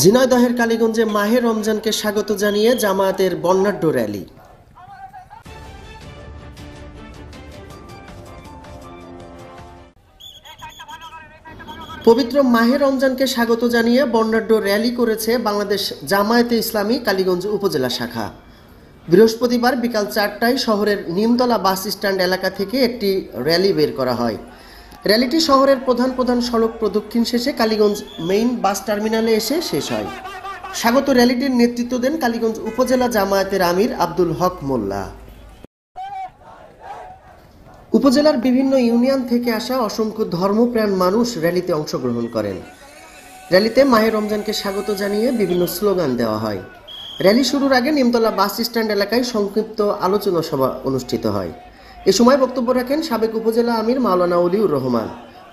ঝিনাইদহের কালীগঞ্জে মাহে রমজানকে স্বাগত জানিয়ে জামায়াতের বর্ণাঢ্য র্যালি। পবিত্র মাহে রমজানকে স্বাগত জানিয়ে বর্ণাঢ্য র্যালি করেছে বাংলাদেশ জামায়াতে ইসলামী কালীগঞ্জ উপজেলা শাখা। বৃহস্পতিবার বিকাল 4টায় শহরের নিমতলা বাস স্ট্যান্ড এলাকা থেকে একটি র্যালি বের করা হয়। র্যালিটি শহরের প্রধান প্রধান সড়ক প্রদক্ষিণ শেষে কালীগঞ্জ মেইন বাস টার্মিনালে এসে শেষ হয়। স্বাগত র্যালিটির নেতৃত্ব দেন কালীগঞ্জ উপজেলা জামায়াতের আমির আব্দুল হক মোল্লা। উপজেলার বিভিন্ন ইউনিয়ন থেকে আসা অসংখ্য ধর্মপ্রাণ মানুষ র্যালিতে অংশগ্রহণ করেন। র্যালিতে মাহে রমজানকে স্বাগত জানিয়ে বিভিন্ন স্লোগান দেওয়া হয়। র্যালি শুরুর আগে নিমতলা বাস স্ট্যান্ড এলাকায় সংক্ষিপ্ত আলোচনা সভা অনুষ্ঠিত হয়। এ সময় বক্তব্য রাখেন সাবেক উপজেলা আমির মাওলানা অলিউর রহমান,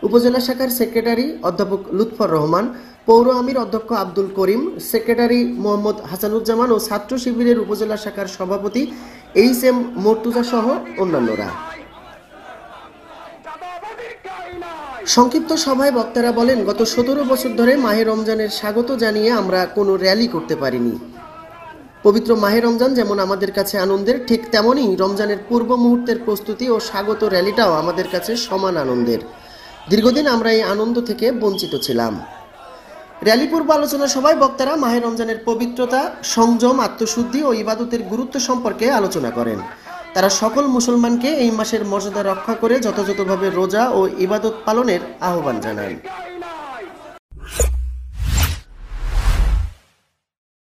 উপজেলা শাখার সেক্রেটারি অধ্যাপক লুৎফর রহমান, পৌর আমির অধ্যক্ষ আব্দুল করিম, সেক্রেটারি মোহাম্মদ হাসানুজ্জামান ও ছাত্র শিবিরের উপজেলা শাখার সভাপতি এইচ.এম. মর্তুজা সহ অন্যান্যরা। সংক্ষিপ্ত সভায় বক্তারা বলেন, গত 17 বছর ধরে মাহে রমজানের স্বাগত জানিয়ে আমরা কোনো র্যালি করতে পারিনি। পবিত্র মাহে রমজান যেমন আমাদের কাছে আনন্দের, ঠিক তেমনই রমজানের পূর্ব মুহূর্তের প্রস্তুতি ও স্বাগত র্যালিটাও আমাদের কাছে সমান আনন্দের। দীর্ঘদিন আমরা এই আনন্দ থেকে বঞ্চিত ছিলাম। র্যালি পূর্ব আলোচনা সভায় বক্তারা মাহে রমজানের পবিত্রতা, সংযম, আত্মশুদ্ধি ও ইবাদতের গুরুত্ব সম্পর্কে আলোচনা করেন। তারা সকল মুসলমানকে এই মাসের মর্যাদা রক্ষা করে যথাযথভাবে রোজা ও ইবাদত পালনের আহ্বান জানান।